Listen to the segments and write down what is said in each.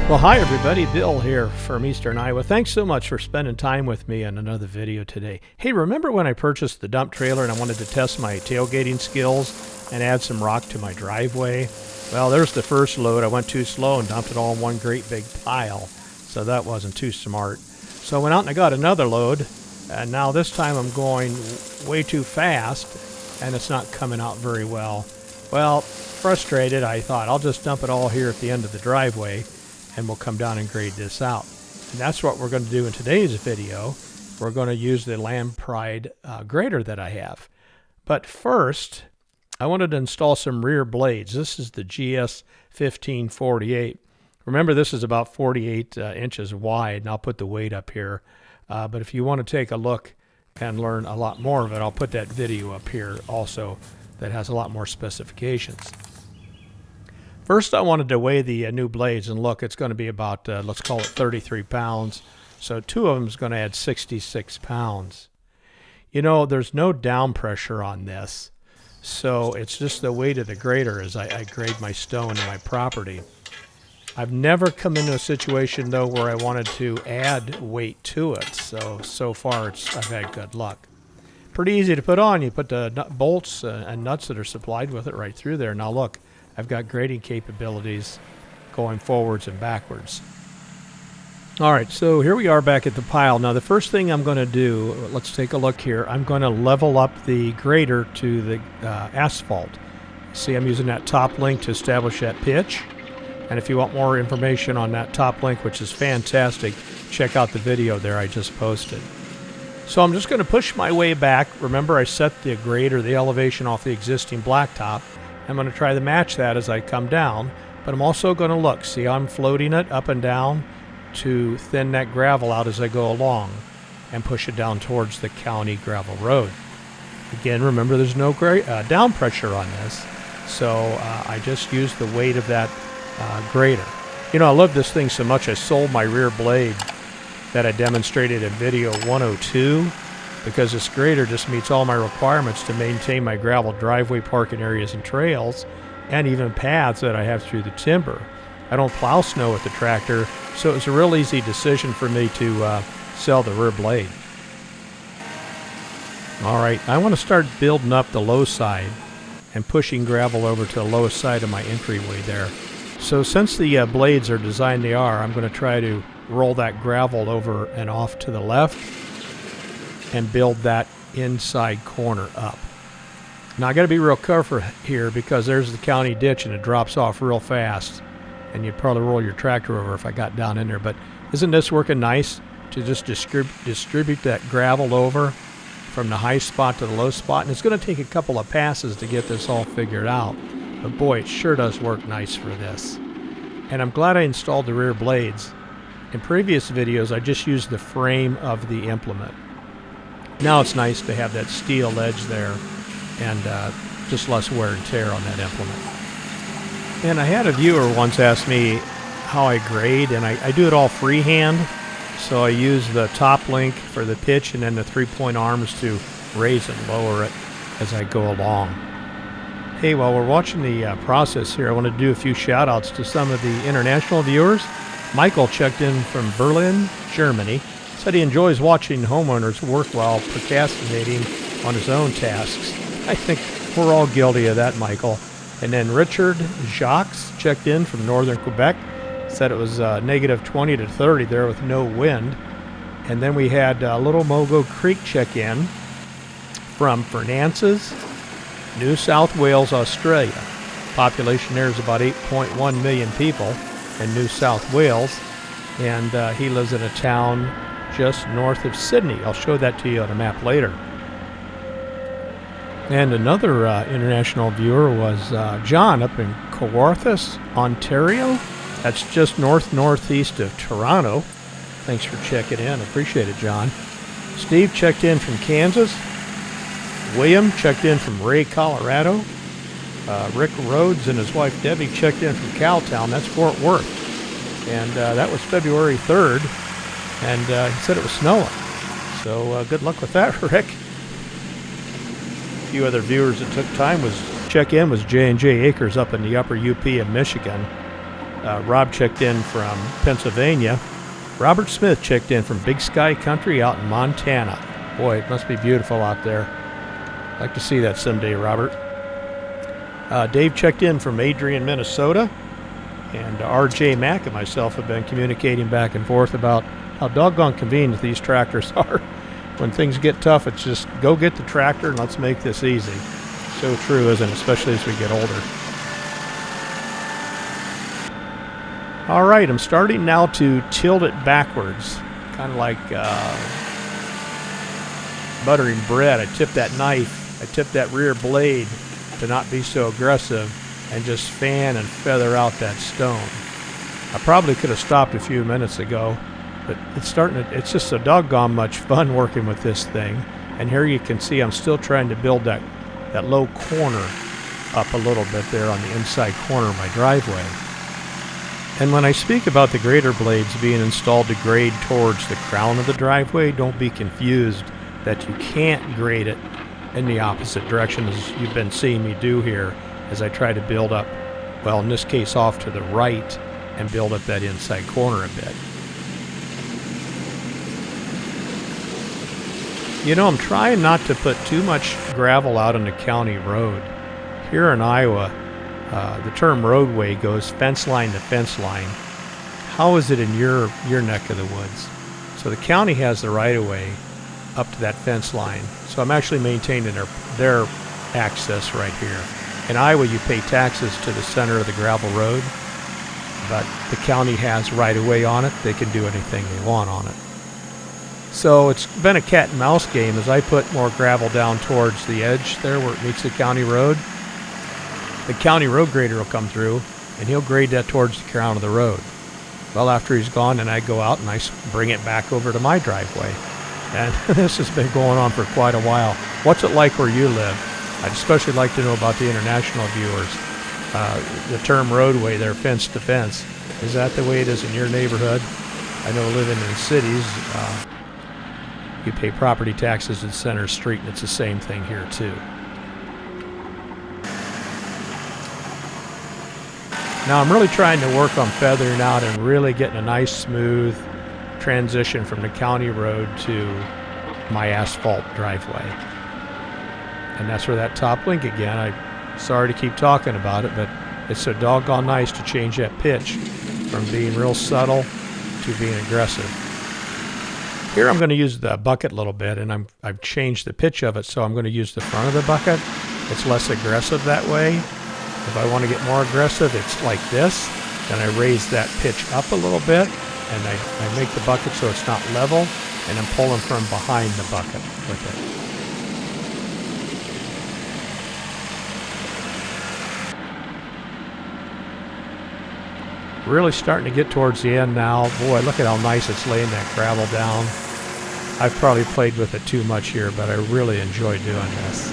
Well, hi everybody, Bill here from Eastern Iowa. Thanks so much for spending time with me on another video today. Hey, remember when I purchased the dump trailer and I wanted to test my tailgating skills and add some rock to my driveway? Well, there's the first load. I went too slow and dumped it all in one great big pile, so that wasn't too smart. So I went out and I got another load, and now this time I'm going way too fast and it's not coming out very well. Well, frustrated, I thought I'll just dump it all here at the end of the driveway and we'll come down and grade this out. And that's what we're going to do in today's video. We're going to use the Land Pride grader that I have. But first, I wanted to install some rear blades. This is the GS 1548. Remember, this is about 48 inches wide, and I'll put the weight up here. But if you want to take a look and learn a lot more of it, I'll put that video up here also that has a lot more specifications. First, I wanted to weigh the new blades, and look, it's going to be about, let's call it 33 pounds. So two of them is going to add 66 pounds. You know, there's no down pressure on this, so it's just the weight of the grader as I grade my stone and my property. I've never come into a situation, though, where I wanted to add weight to it, so far I've had good luck. Pretty easy to put on. You put the bolts and nuts that are supplied with it right through there. Now look, I've got grading capabilities going forwards and backwards. All right, so here we are back at the pile. Now the first thing I'm going to do, let's take a look here. I'm going to level up the grader to the asphalt. See, I'm using that top link to establish that pitch. And if you want more information on that top link, which is fantastic, check out the video there I just posted. So I'm just going to push my way back. Remember, I set the grader, the elevation off the existing blacktop. I'm going to try to match that as I come down, but I'm also going to look. See, I'm floating it up and down to thin that gravel out as I go along and push it down towards the county gravel road. Again, remember, there's no down pressure on this, so I just use the weight of that grader. You know, I love this thing so much I sold my rear blade that I demonstrated in video 102 because this grader just meets all my requirements to maintain my gravel driveway, parking areas and trails, and even paths that I have through the timber. I don't plow snow with the tractor, so it was a real easy decision for me to sell the rear blade. All right, I want to start building up the low side and pushing gravel over to the lowest side of my entryway there. So since the blades are designed they are, I'm going to try to roll that gravel over and off to the left and build that inside corner up. Now I got to be real careful here because there's the county ditch and it drops off real fast, and you'd probably roll your tractor over if I got down in there. But isn't this working nice to just distribute that gravel over from the high spot to the low spot? And it's going to take a couple of passes to get this all figured out, but boy, it sure does work nice for this. And I'm glad I installed the rear blades. In previous videos I just used the frame of the implement. Now it's nice to have that steel edge there and just less wear and tear on that implement. And I had a viewer once ask me how I grade, and I do it all freehand. So I use the top link for the pitch and then the 3-point arms to raise and lower it as I go along. Hey, while we're watching the process here, I want to do a few shout outs to some of the international viewers. Michael checked in from Berlin, Germany. Said he enjoys watching homeowners work while procrastinating on his own tasks. I think we're all guilty of that, Michael. And then Richard Jacques checked in from northern Quebec. Said it was negative 20 to 30 there with no wind. And then we had Little Mogo Creek check in from Fernances, New South Wales, Australia. Population there is about 8.1 million people in New South Wales. And he lives in a town just north of Sydney. I'll show that to you on a map later. And another international viewer was John up in Kawarthas, Ontario. That's just northeast of Toronto. Thanks for checking in. Appreciate it, John. Steve checked in from Kansas. William checked in from Ray, Colorado. Rick Rhodes and his wife Debbie checked in from Cowtown. That's Fort Worth. And that was February 3rd. And he said it was snowing. So good luck with that, Rick. A few other viewers that took time was check in was J&J Acres up in the upper UP of Michigan. Rob checked in from Pennsylvania. Robert Smith checked in from Big Sky Country out in Montana. Boy, it must be beautiful out there. I'd like to see that someday, Robert. Dave checked in from Adrian, Minnesota. And R.J. Mack and myself have been communicating back and forth about how doggone convenient these tractors are. When things get tough, it's just go get the tractor and let's make this easy. So true, isn't it? Especially as we get older. All right, I'm starting now to tilt it backwards, kind of like buttering bread. I tip that knife, I tip that rear blade to not be so aggressive and just fan and feather out that stone. I probably could have stopped a few minutes ago, but it's just so doggone much fun working with this thing. And here you can see I'm still trying to build that low corner up a little bit there on the inside corner of my driveway. And when I speak about the grader blades being installed to grade towards the crown of the driveway, don't be confused that you can't grade it in the opposite direction as you've been seeing me do here as I try to build up, well, in this case off to the right and build up that inside corner a bit. You know, I'm trying not to put too much gravel out on the county road. Here in Iowa, the term roadway goes fence line to fence line. How is it in your neck of the woods? So the county has the right-of-way up to that fence line. So I'm actually maintaining their access right here. In Iowa, you pay taxes to the center of the gravel road, but the county has right-of-way on it. They can do anything they want on it. So it's been a cat and mouse game as I put more gravel down towards the edge there where it meets the county road. The county road grader will come through and he'll grade that towards the crown of the road. Well, after he's gone, then I go out and I bring it back over to my driveway. And this has been going on for quite a while. What's it like where you live? I'd especially like to know about the international viewers. The term roadway there, fence to fence, is that the way it is in your neighborhood? I know living in cities, you pay property taxes in Center Street, and it's the same thing here too. Now I'm really trying to work on feathering out and really getting a nice smooth transition from the county road to my asphalt driveway. And that's where that top link again, I'm sorry to keep talking about it, but it's so doggone nice to change that pitch from being real subtle to being aggressive. Here I'm going to use the bucket a little bit, and I've changed the pitch of it, so I'm going to use the front of the bucket. It's less aggressive that way. If I want to get more aggressive, it's like this. Then I raise that pitch up a little bit, and I make the bucket so it's not level, and I'm pulling from behind the bucket with it. Really starting to get towards the end now. Boy, look at how nice it's laying that gravel down. I've probably played with it too much here, but I really enjoy doing this.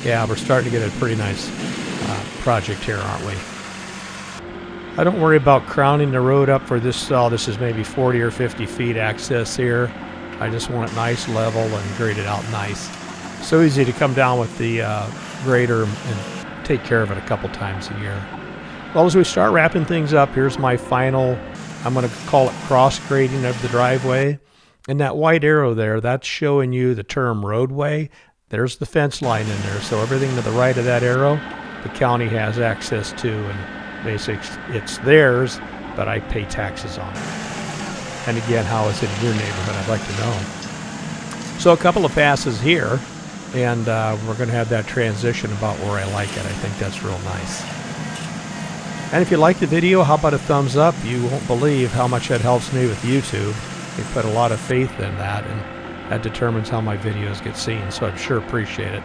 Yeah, we're starting to get a pretty nice project here, aren't we? I don't worry about crowning the road up for this. This is maybe 40 or 50 feet access here. I just want it nice, level, and grade it out nice. So easy to come down with the grader and take care of it a couple times a year. Well, as we start wrapping things up, here's my final, I'm going to call it cross grading of the driveway. And that white arrow there, that's showing you the term roadway. There's the fence line in there. So everything to the right of that arrow, the county has access to, and basically it's theirs, but I pay taxes on it. And again, how is it in your neighborhood? I'd like to know. So a couple of passes here. And we're going to have that transition about where I like it. I think that's real nice. And if you like the video, how about a thumbs up? You won't believe how much that helps me with YouTube. They put a lot of faith in that, and that determines how my videos get seen, so I'd sure appreciate it.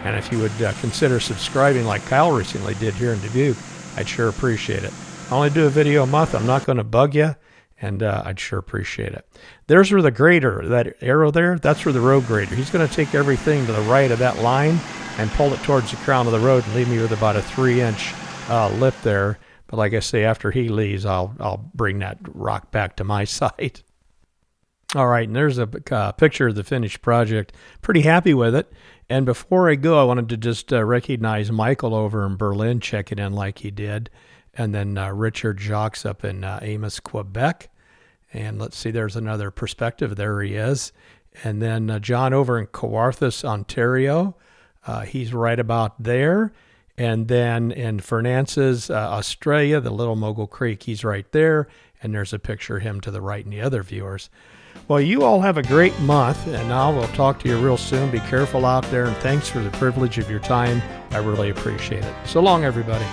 And if you would consider subscribing like Kyle recently did here in Dubuque, I'd sure appreciate it. I only do a video a month. I'm not going to bug you. And I'd sure appreciate it. There's where the grader, that arrow there, that's where the road grader. He's going to take everything to the right of that line and pull it towards the crown of the road and leave me with about a 3-inch lip there. But like I say, after he leaves, I'll bring that rock back to my side. All right, and there's a picture of the finished project. Pretty happy with it. And before I go, I wanted to just recognize Michael over in Berlin checking in like he did. And then Richard Jacques up in Amos, Quebec. And let's see, there's another perspective. There he is. And then John over in Kawarthas, Ontario. He's right about there. And then in Fernances, Australia, the Little Mogul Creek, he's right there. And there's a picture of him to the right and the other viewers. Well, you all have a great month, and now we'll talk to you real soon. Be careful out there, and thanks for the privilege of your time. I really appreciate it. So long, everybody.